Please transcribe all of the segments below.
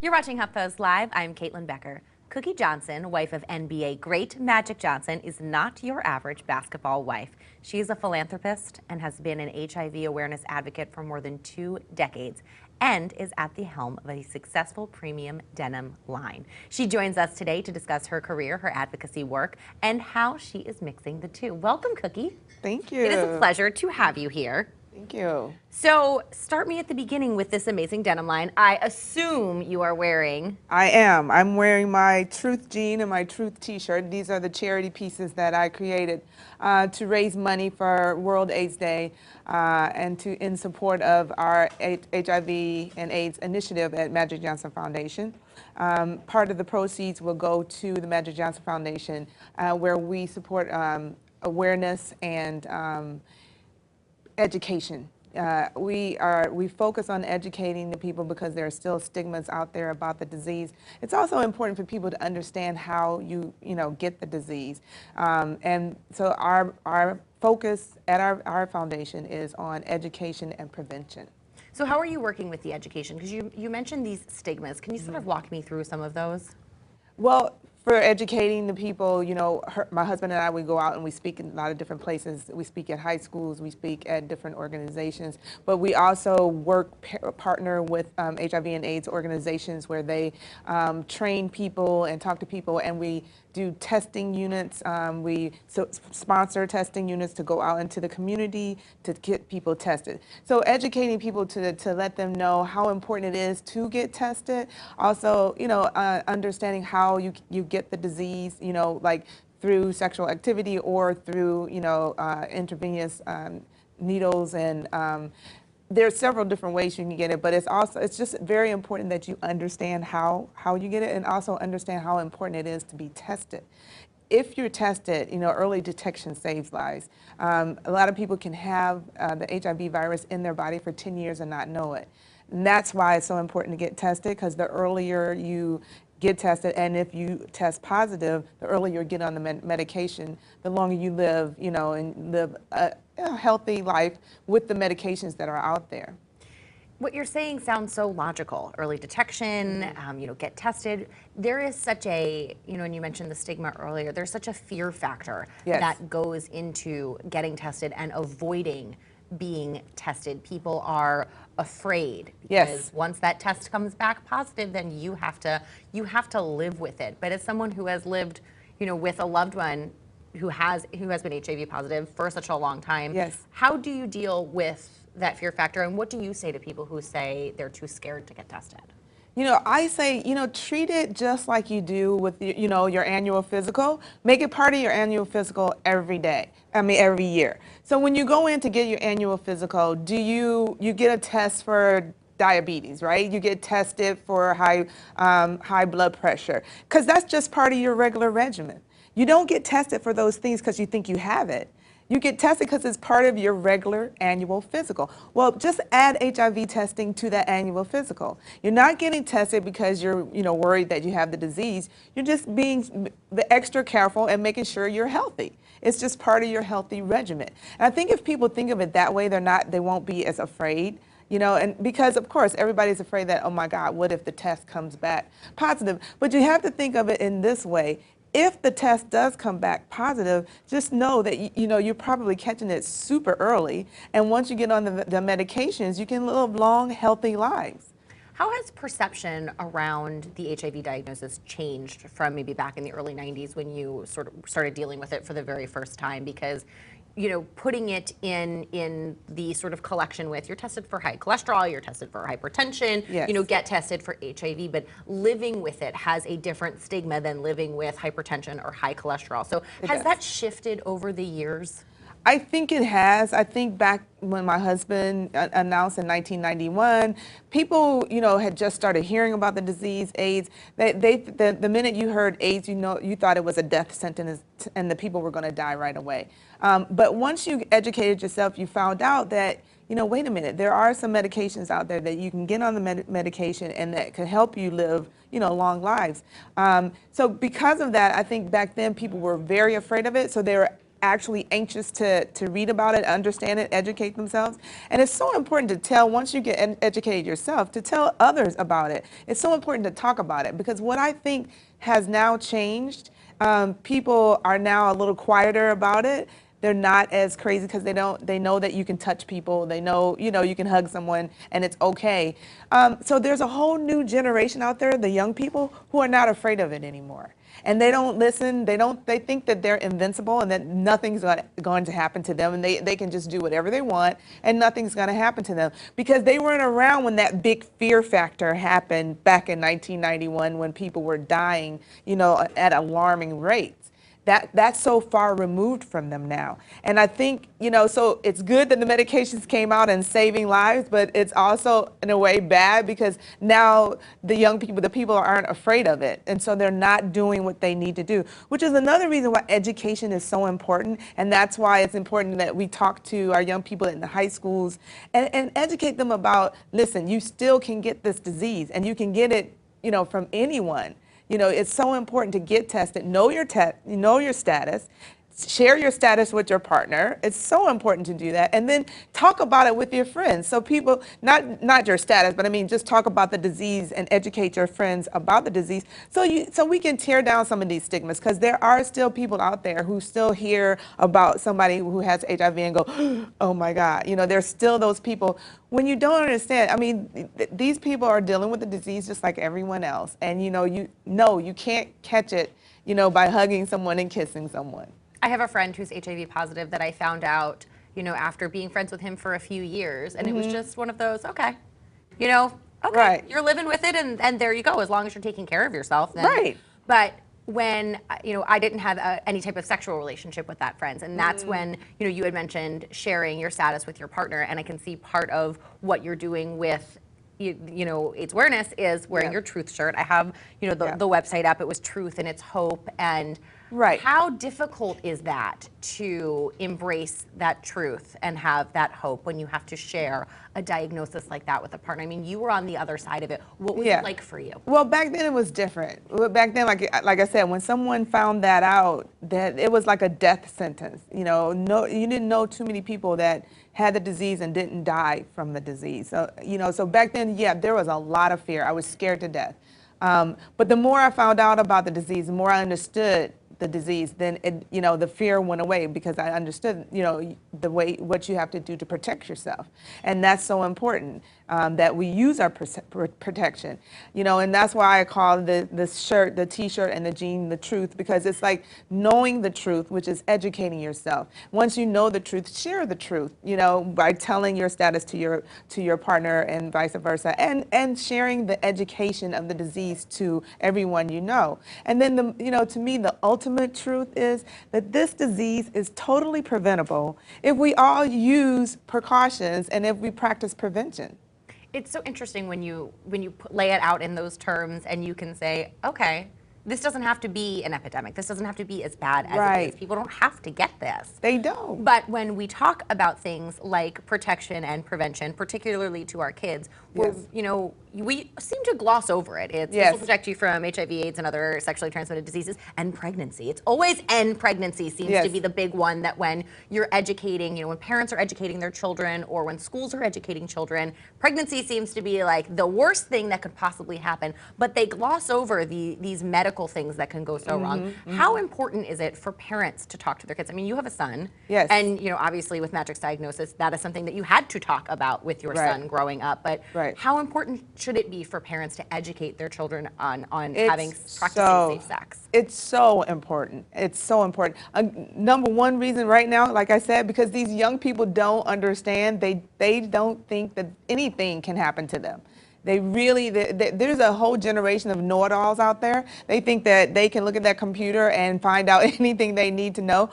You're watching HuffPost Live. I'm Caitlin Becker. Cookie Johnson, wife of NBA great Magic Johnson, is not your average basketball wife. She is a philanthropist and has been an HIV awareness advocate for more than 2 decades and is at the helm of a successful premium denim line. She joins us today to discuss her career, her advocacy work, and how she is mixing the two. Welcome, Cookie. Thank you. It is a pleasure to have you here. Thank you. So start me at the beginning with this amazing denim line. I assume you are wearing... I am. I'm wearing my Truth jean and my Truth t-shirt. These are the charity pieces that I created to raise money for World AIDS Day and in support of our HIV and AIDS initiative at Magic Johnson Foundation. Part of the proceeds will go to the Magic Johnson Foundation where we support awareness and education. We focus on educating the people because there are still stigmas out there about the disease. It's also important for people to understand how you get the disease. And so our focus at our foundation is on education and prevention. So how are you working with the education? Because you mentioned these stigmas. Can you sort of walk me through some of those? Well, for educating the people, my husband and I, we go out and we speak in a lot of different places. We speak at high schools, we speak at different organizations, but we also partner with HIV and AIDS organizations where they train people and talk to people, and we do testing units. We sponsor testing units to go out into the community to get people tested. So educating people to let them know how important it is to get tested. Also, understanding how you get the disease, like through sexual activity or through, intravenous needles, and there are several different ways you can get it, but it's just very important that you understand how you get it, and also understand how important it is to be tested. If you're tested, early detection saves lives. A lot of people can have the HIV virus in their body for 10 years and not know it. And that's why it's so important to get tested, because the earlier you get tested, and if you test positive, the earlier you get on the medication, the longer you live, and live a healthy life with the medications that are out there. What you're saying sounds so logical. Early detection, get tested. There is such a, and you mentioned the stigma earlier, there's such a fear factor that goes into getting tested and avoiding being tested. People are afraid because once that test comes back positive, then you have to live with it. But as someone who has lived, with a loved one who has been HIV positive for such a long time, how do you deal with that fear factor, and what do you say to people who say they're too scared to get tested? I say, treat it just like you do with, your annual physical. Make it part of your annual physical every year. So when you go in to get your annual physical, you get a test for diabetes, right? You get tested for high blood pressure, because that's just part of your regular regimen. You don't get tested for those things because you think you have it. You get tested because it's part of your regular annual physical. Well, just add HIV testing to that annual physical. You're not getting tested because you're worried that you have the disease. You're just being the extra careful and making sure you're healthy. It's just part of your healthy regimen. And I think if people think of it that way, they won't be as afraid. And because of course everybody's afraid that, oh my God, what if the test comes back positive? But you have to think of it in this way. If the test does come back positive, just know that you're probably catching it super early, and once you get on the medications, you can live long, healthy lives. How has perception around the HIV diagnosis changed from maybe back in the early 90s when you sort of started dealing with it for the very first time? Because putting it in the sort of collection with, you're tested for high cholesterol, you're tested for hypertension, get tested for HIV, but living with it has a different stigma than living with hypertension or high cholesterol. So has that shifted over the years? I think it has. I think back when my husband announced in 1991, people, had just started hearing about the disease, AIDS. The minute you heard AIDS, you thought it was a death sentence and the people were going to die right away. But once you educated yourself, you found out that, wait a minute, there are some medications out there that you can get on the medication and that can help you live, long lives. So because of that, I think back then people were very afraid of it. So they were actually anxious to read about it, understand it, educate themselves. And it's so important to tell, once you get educated yourself, to tell others about it. It's so important to talk about it, because what I think has now changed, people are now a little quieter about it. They're not as crazy because they know that you can touch people. They know, you can hug someone and it's okay. So there's a whole new generation out there, the young people, who are not afraid of it anymore. And they don't listen. They think that they're invincible and that nothing's going to happen to them, and they can just do whatever they want and nothing's going to happen to them, because they weren't around when that big fear factor happened back in 1991, when people were dying, at alarming rates. That's so far removed from them now. And I think, so it's good that the medications came out and saving lives, but it's also in a way bad, because now the people aren't afraid of it. And so they're not doing what they need to do, which is another reason why education is so important. And that's why it's important that we talk to our young people in the high schools and educate them about, listen, you still can get this disease and you can get it, from anyone. It's so important to get tested, know your status, share your status with your partner. It's so important to do that, and then talk about it with your friends. So people, not your status, but I mean, just talk about the disease and educate your friends about the disease. So we can tear down some of these stigmas, because there are still people out there who still hear about somebody who has HIV and go, oh my God. There's still those people. When you don't understand, I mean, these people are dealing with the disease just like everyone else, and you can't catch it, by hugging someone and kissing someone. I have a friend who's HIV positive that I found out, after being friends with him for a few years. And it was just one of those, okay, okay, Right. you're living with it, and there you go, as long as you're taking care of yourself. Then. Right. But when, I didn't have any type of sexual relationship with that friend. And that's when, you had mentioned sharing your status with your partner. And I can see part of what you're doing with AIDS awareness is wearing your truth shirt. I have, the website up. It was Truth and It's Hope. And right. How difficult is that to embrace that truth and have that hope when you have to share a diagnosis like that with a partner? I mean, you were on the other side of it. What was it like for you? Well, back then it was different. Back then, like I said, when someone found that out, that it was like a death sentence. No, you didn't know too many people that had the disease and didn't die from the disease. So, so back then, there was a lot of fear. I was scared to death. But the more I found out about the disease, the more I understood the disease, then the fear went away, because I understood, what you have to do to protect yourself. And that's so important, that we use our protection, and that's why I call the shirt, the t-shirt and the jean, the truth, because it's like knowing the truth, which is educating yourself. Once you know the truth, share the truth, by telling your status to your partner and vice versa, and sharing the education of the disease to everyone you know. And then to me, the ultimate truth is that this disease is totally preventable if we all use precautions and if we practice prevention. It's so interesting when you lay it out in those terms, and you can say, okay, this doesn't have to be an epidemic. This doesn't have to be as bad as it is. People don't have to get this. They don't. But when we talk about things like protection and prevention, particularly to our kids, we seem to gloss over it. It's this will protect you from HIV, AIDS, and other sexually transmitted diseases, and pregnancy. It's always end pregnancy seems to be the big one, that when you're educating, when parents are educating their children, or when schools are educating children, pregnancy seems to be like the worst thing that could possibly happen. But they gloss over these medical things that can go so wrong. How important is it for parents to talk to their kids? I mean, you have a son. Yes. And obviously with Magic's diagnosis, that is something that you had to talk about with your son growing up. But how important should it be for parents to educate their children on practicing safe sex? It's so important. It's so important. Number one reason right now, like I said, because these young people don't understand. They don't think that anything can happen to them. There's a whole generation of know-it-alls out there. They think that they can look at that computer and find out anything they need to know,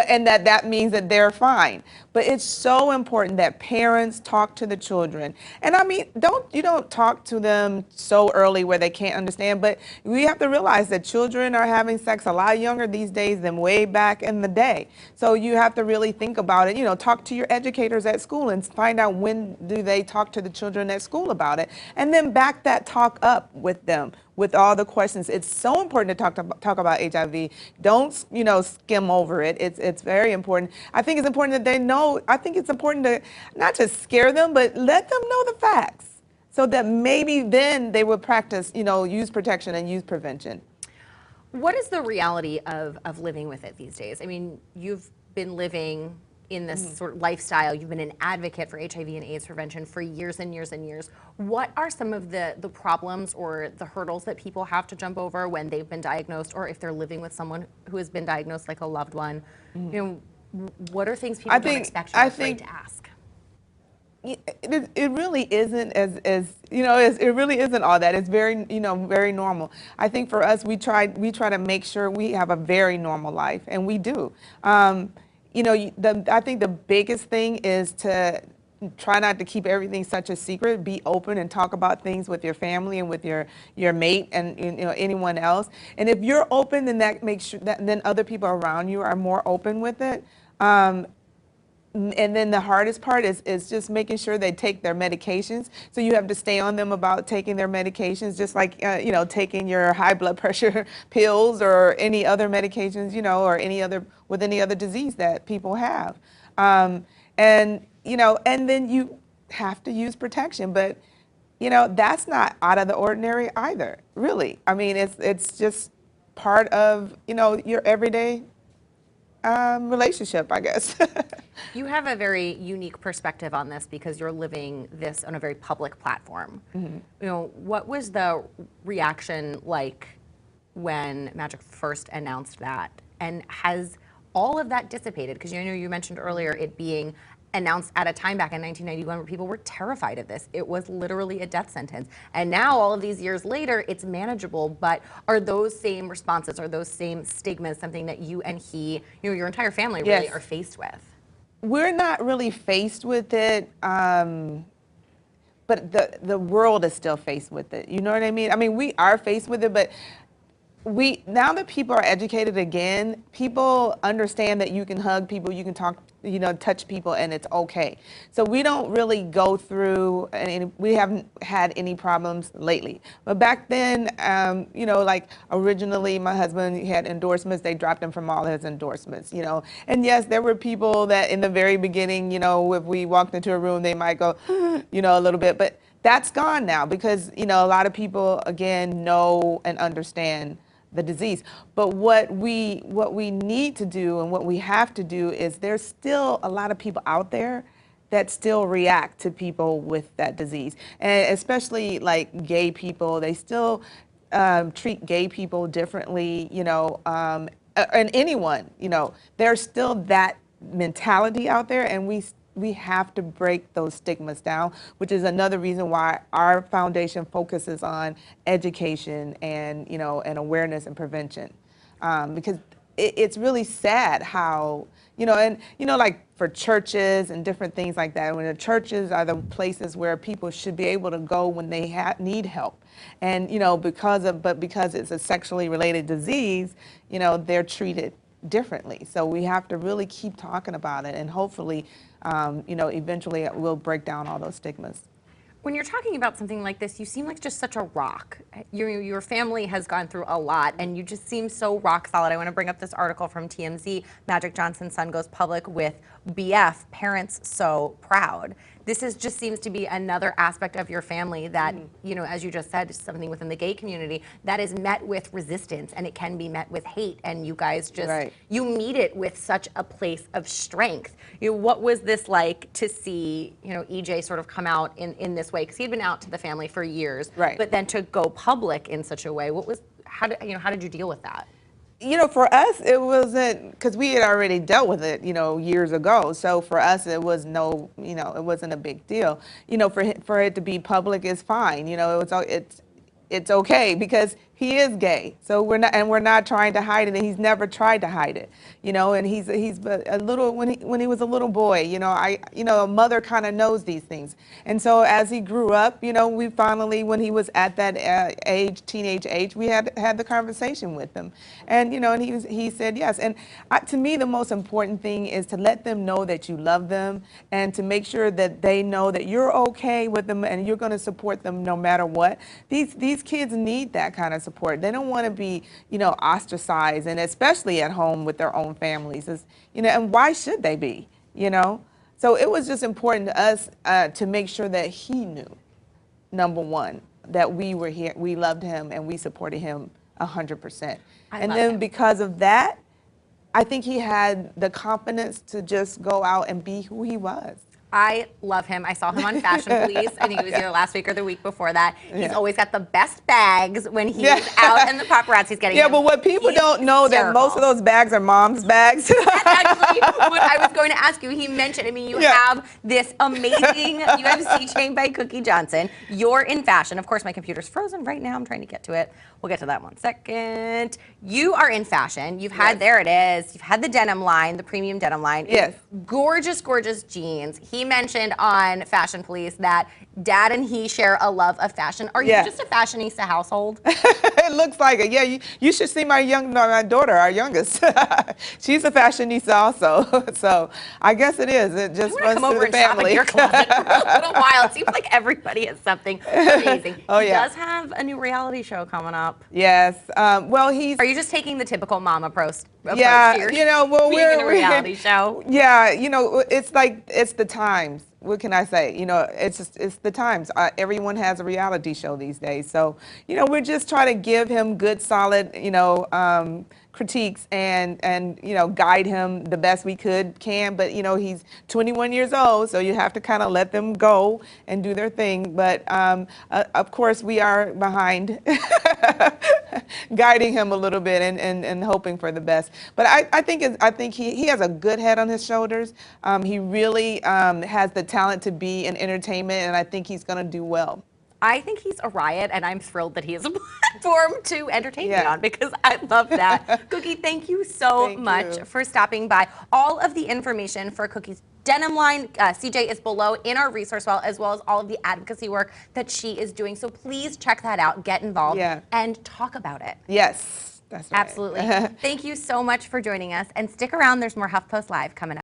and that means that they're fine. But it's so important that parents talk to the children. And I mean, you don't talk to them so early where they can't understand, but we have to realize that children are having sex a lot younger these days than way back in the day. So you have to really think about it. Talk to your educators at school and find out when do they talk to the children at school about it. and then back that talk up with them with all the questions. It's so important to talk about HIV. Don't, skim over it. It's very important. I think it's important that they know. I think it's important to not just scare them, but let them know the facts, so that maybe then they will practice, use protection and use prevention. What is the reality of living with it these days? I mean, you've been living in this sort of lifestyle. You've been an advocate for HIV and AIDS prevention for years and years and years. What are some of the problems or the hurdles that people have to jump over when they've been diagnosed, or if they're living with someone who has been diagnosed, like a loved one? What are things people don't expect you're afraid to ask? It really isn't it really isn't all that. It's very, very normal. I think for us, we try to make sure we have a very normal life, and we do. I think the biggest thing is to try not to keep everything such a secret. Be open and talk about things with your family and with your mate and anyone else. And if you're open, then that makes sure that then other people around you are more open with it. And then the hardest part is just making sure they take their medications. So you have to stay on them about taking their medications, just like, taking your high blood pressure pills or any other medications, or any other disease that people have. And then you have to use protection. But, that's not out of the ordinary either, really. I mean, it's just part of, your everyday relationship, I guess. You have a very unique perspective on this because you're living this on a very public platform. What was the reaction like when Magic first announced that? And has all of that dissipated? Because you mentioned earlier it being announced at a time back in 1991 where people were terrified of this. It was literally a death sentence. And now, all of these years later, it's manageable. But are those same responses, are those same stigmas something that you and he, your entire family really are faced with? We're not really faced with it, but the world is still faced with it. You know what I mean? I mean, we are faced with it, but now that people are educated again, people understand that you can hug people, you can talk, touch people, and it's okay. So we don't really go through, and we haven't had any problems lately. But back then, like originally my husband had endorsements, they dropped him from all his endorsements, And yes, there were people that in the very beginning, if we walked into a room, they might go, a little bit, but that's gone now because, a lot of people, again, know and understand the disease. But what we need to do and what we have to do is there's still a lot of people out there that still react to people with that disease. And especially like gay people, they still treat gay people differently, and anyone, there's still that mentality out there, and we have to break those stigmas down, which is another reason why our foundation focuses on education and, and awareness and prevention. Because it's really sad how, like for churches and different things like that, when the churches are the places where people should be able to go when they need help. And, because it's a sexually related disease, they're treated differently. So we have to really keep talking about it, and hopefully, eventually we'll break down all those stigmas. When you're talking about something like this, you seem like just such a rock. Your family has gone through a lot, and you just seem so rock solid. I want to bring up this article from TMZ. Magic Johnson's son goes public with BF, parents so proud. Just seems to be another aspect of your family that, as you just said, something within the gay community that is met with resistance, and it can be met with hate. And you guys you meet it with such a place of strength. What was this like to see, EJ sort of come out in this way? Because he had been out to the family for years, but then to go public in such a way, how did you deal with that? For us, it wasn't, because we had already dealt with it, years ago. So for us, it was it wasn't a big deal. For it to be public is fine. It's okay because he is gay. So we're not trying to hide it, and he's never tried to hide it, you know. And he's a little when he was a little boy, you know, a mother kind of knows these things. And so as he grew up, you know, we finally, when he was at that teenage age, we had the conversation with him, and you know, and he said yes. And to me, the most important thing is to let them know that you love them, and to make sure that they know that you're okay with them and you're going to support them no matter what. These kids need that kind of support. They don't want to be, you know, ostracized, and especially at home with their own families. You know, and why should they be? You know. So it was just important to us to make sure that he knew, number one, that we were here, we loved him, and we supported him 100%. And then because of that, I think he had the confidence to just go out and be who he was. I love him. I saw him on Fashion Police. I think it was either last week or the week before that. He's always got the best bags when he's out and the paparazzi's getting him. But what people don't know that most of those bags are mom's bags. That's actually what I was going to ask you. He mentioned, I mean, you have this amazing, you have C Chain by Cookie Johnson. You're in fashion. Of course, my computer's frozen right now. I'm trying to get to it. We'll get to that in 1 second. You are in fashion. You've had, there it is. You've had the denim line, the premium denim line. Yes. Gorgeous, gorgeous jeans. He mentioned on Fashion Police that Dad and he share a love of fashion. Are you just a fashionista household? It looks like it. Yeah, you should see my daughter, our youngest. She's a fashionista also. So I guess it is. It just runs through the family. Shop in your closet for a little while. It seems like everybody has something amazing. He does have a new reality show coming up. Yes. Well, Are you just taking the typical mom approach? Yeah, you know, well, we're in a reality show. Yeah, you know, it's like it's the times. What can I say? You know, it's the times. Everyone has a reality show these days. So, you know, we're just trying to give him good, solid, you know, critiques and you know, guide him the best we can. But you know, he's 21 years old, so you have to kind of let them go and do their thing. But of course, we are behind, guiding him a little bit and hoping for the best. But I think he has a good head on his shoulders. He really has the talent to be in entertainment, and I think he's going to do well. I think he's a riot, and I'm thrilled that he has a platform to entertain me on, because I love that. Cookie, thank you so much for stopping by. All of the information for Cookie's denim line, CJ, is below in our resource well as all of the advocacy work that she is doing. So please check that out, get involved, and talk about it. Yes, that's right. Absolutely. Thank you so much for joining us, and stick around. There's more HuffPost Live coming up.